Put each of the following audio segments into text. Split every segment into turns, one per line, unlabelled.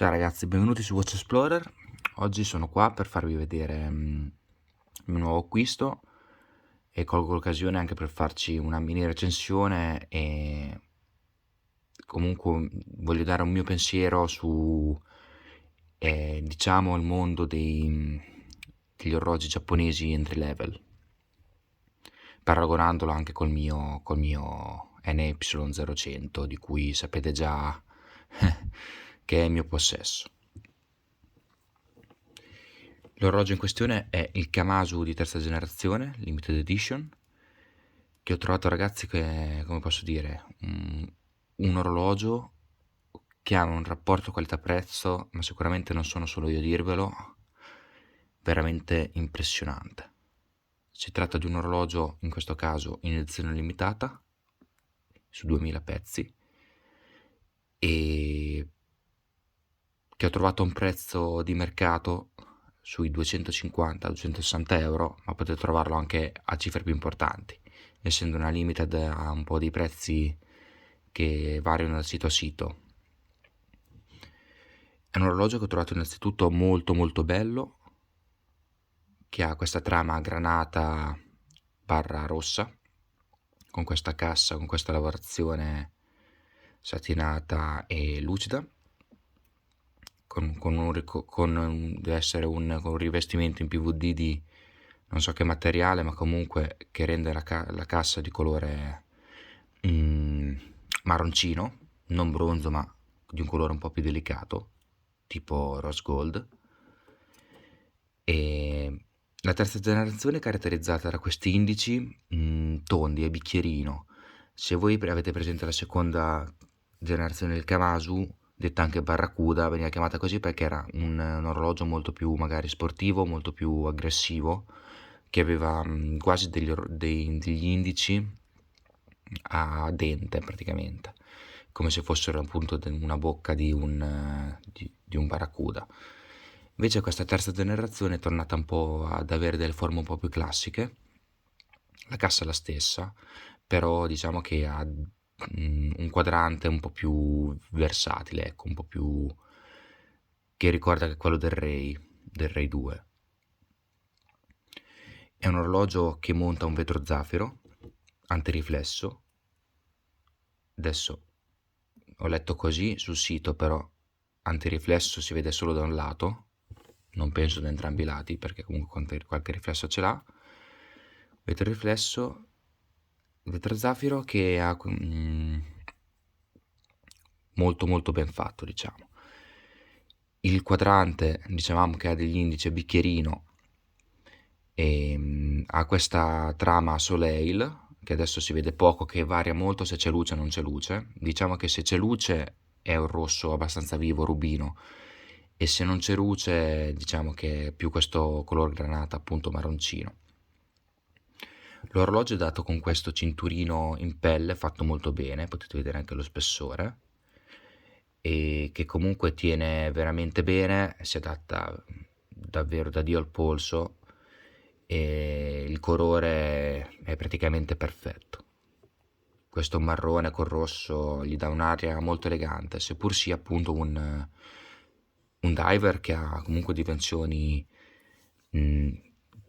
Ciao ragazzi, benvenuti su Watch Explorer. Oggi sono qua per farvi vedere il mio nuovo acquisto e colgo l'occasione anche per farci una mini recensione e comunque voglio dare un mio pensiero su diciamo il mondo degli orologi giapponesi entry level, paragonandolo anche col mio NY0100 di cui sapete già che è in mio possesso. L'orologio in questione è il Kamasu di terza generazione, limited edition, che ho trovato ragazzi che è, come posso dire, un orologio che ha un rapporto qualità-prezzo, ma sicuramente non sono solo io a dirvelo, veramente impressionante. Si tratta di un orologio, in questo caso in edizione limitata, su 2000 pezzi, e che ho trovato a un prezzo di mercato sui 250-260 euro, ma potete trovarlo anche a cifre più importanti, essendo una limited a un po' di prezzi che variano da sito a sito. È un orologio che ho trovato innanzitutto molto molto bello, che ha questa trama granata barra rossa, con questa cassa, con questa lavorazione satinata e lucida, deve essere con un rivestimento in PVD di non so che materiale, ma comunque che rende la cassa di colore marroncino, non bronzo, ma di un colore un po' più delicato, tipo rose gold. E la terza generazione è caratterizzata da questi indici tondi e bicchierino. Se voi avete presente la seconda generazione del Kamasu, detta anche Barracuda, veniva chiamata così perché era un orologio molto più magari sportivo, molto più aggressivo, che aveva quasi degli indici a dente praticamente, come se fossero appunto una bocca di un barracuda. Invece questa terza generazione è tornata un po' ad avere delle forme un po' più classiche, la cassa è la stessa, però diciamo che ha un quadrante un po' più versatile, ecco, un po' più che ricorda che quello del Ray 2. È un orologio che monta un vetro zaffiro antiriflesso. Adesso ho letto così sul sito, però antiriflesso si vede solo da un lato, non penso da entrambi i lati perché comunque qualche riflesso ce l'ha. Vetro riflesso, vetro zaffiro che ha molto molto ben fatto, diciamo. Il quadrante, dicevamo che ha degli indici a bicchierino e ha questa trama soleil che adesso si vede poco, che varia molto se c'è luce o non c'è luce. Diciamo che se c'è luce è un rosso abbastanza vivo, rubino, e se non c'è luce diciamo che è più questo color granata, appunto marroncino. L'orologio è dato con questo cinturino in pelle fatto molto bene, potete vedere anche lo spessore, e che comunque tiene veramente bene, si adatta davvero da Dio al polso e il colore è praticamente perfetto. Questo marrone col rosso gli dà un'aria molto elegante, seppur sia appunto un diver che ha comunque dimensioni mh,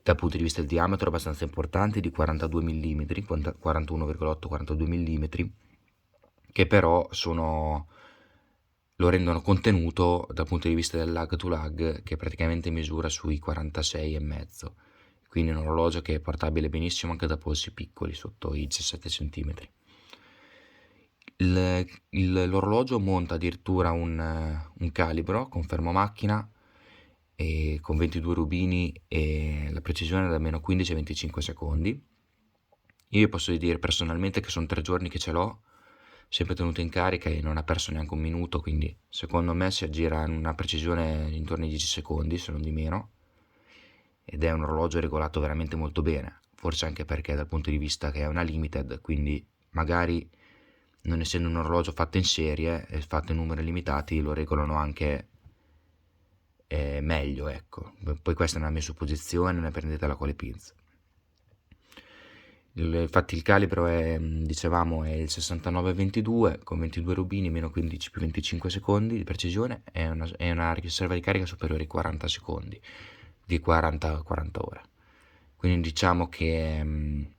dal punto di vista del diametro abbastanza importanti, di 42 mm, 41,8-42 mm, che però lo rendono contenuto dal punto di vista del lag to lag, che praticamente misura sui 46,5. Quindi un orologio che è portabile benissimo anche da polsi piccoli, sotto i 17 cm. L'orologio monta addirittura un calibro con fermomacchina e con 22 rubini e la precisione da meno 15 a 25 secondi. Io posso dire personalmente che sono 3 giorni che ce l'ho, sempre tenuto in carica e non ha perso neanche un minuto, quindi secondo me si aggira in una precisione intorno ai 10 secondi, se non di meno, ed è un orologio regolato veramente molto bene, forse anche perché dal punto di vista che è una limited, quindi magari non essendo un orologio fatto in serie e fatto in numeri limitati lo regolano anche meglio, ecco. Poi questa è una mia supposizione, ne prendetela con le pinze. Infatti il calibro è, dicevamo, è il 6922 con 22 rubini meno 15 più 25 secondi di precisione, è una riserva di carica superiore ai 40 secondi, di 40 a 40 ore. Quindi diciamo che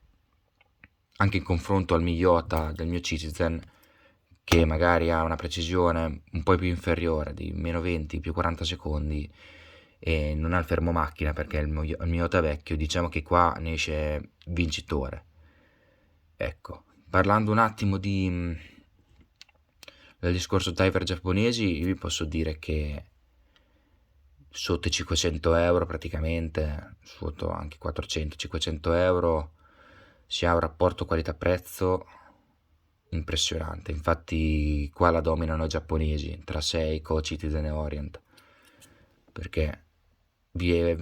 anche in confronto al Miyota del mio Citizen, che magari ha una precisione un po' più inferiore, di meno 20 più 40 secondi, e non ha il fermo macchina perché il Miyota vecchio, diciamo che qua ne esce vincitore. Ecco, parlando un attimo del discorso diver giapponesi, io vi posso dire che sotto i 500 euro praticamente, sotto anche 400-500 euro, si ha un rapporto qualità-prezzo impressionante. Infatti qua la dominano i giapponesi, tra Seiko, Citizen e Orient, perché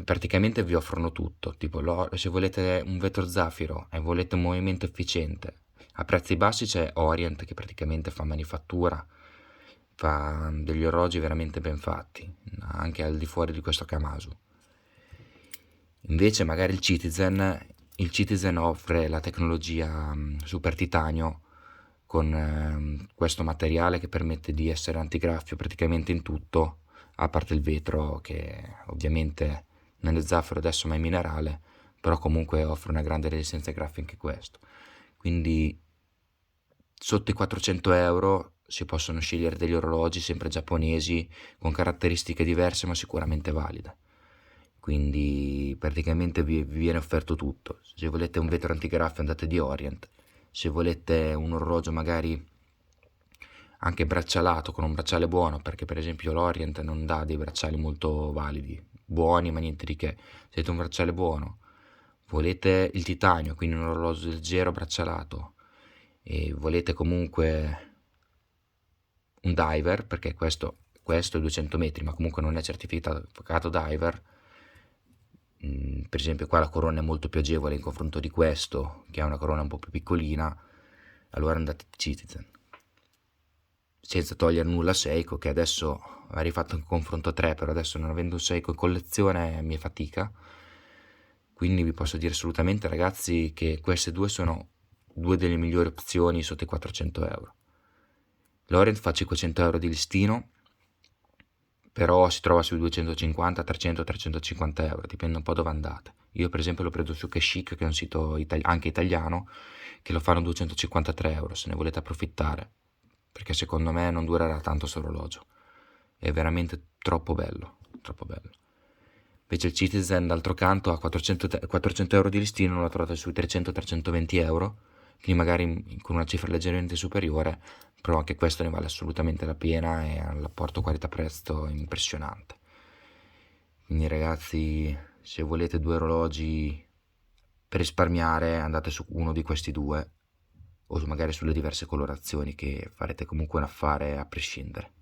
praticamente vi offrono tutto, tipo se volete un vetro zaffiro e volete un movimento efficiente, a prezzi bassi c'è Orient che praticamente fa manifattura, fa degli orologi veramente ben fatti, anche al di fuori di questo Kamasu. Invece magari il Citizen offre la tecnologia super titanio con questo materiale che permette di essere antigraffio praticamente in tutto, a parte il vetro che ovviamente non è zaffiro adesso ma è minerale, però comunque offre una grande resistenza ai graffi anche questo. Quindi sotto i 400 euro si possono scegliere degli orologi sempre giapponesi con caratteristiche diverse ma sicuramente valide. Quindi praticamente vi viene offerto tutto. Se volete un vetro antigraffio andate di Orient, se volete un orologio magari anche braccialato con un bracciale buono, perché per esempio l'Orient non dà dei bracciali molto validi, buoni ma niente di che. Se avete un bracciale buono, volete il titanio, quindi un orologio leggero braccialato, e volete comunque un diver, perché questo è 200 metri, ma comunque non è certificato diver. Per esempio qua la corona è molto più agevole in confronto di questo, che ha una corona un po' più piccolina, allora andate di Citizen. Senza togliere nulla a Seiko, che adesso ha rifatto un confronto a 3, però adesso non avendo un Seiko in collezione mi fatica. Quindi vi posso dire assolutamente, ragazzi, che queste due sono due delle migliori opzioni sotto i 400 euro. L'Orient fa 500 euro di listino, però si trova sui 250, 300, 350 euro, dipende un po' dove andate. Io per esempio l'ho preso su Cashik, che è un sito anche italiano, che lo fanno 253 euro, se ne volete approfittare, perché secondo me non durerà tanto questo orologio. È veramente troppo bello, troppo bello. Invece il Citizen, d'altro canto, a 400 euro di listino, lo trovate sui 300-320 euro, quindi magari con una cifra leggermente superiore, però anche questo ne vale assolutamente la pena e ha un rapporto qualità-prezzo impressionante. Quindi ragazzi, se volete due orologi per risparmiare, andate su uno di questi due, o magari sulle diverse colorazioni che farete comunque un affare a prescindere.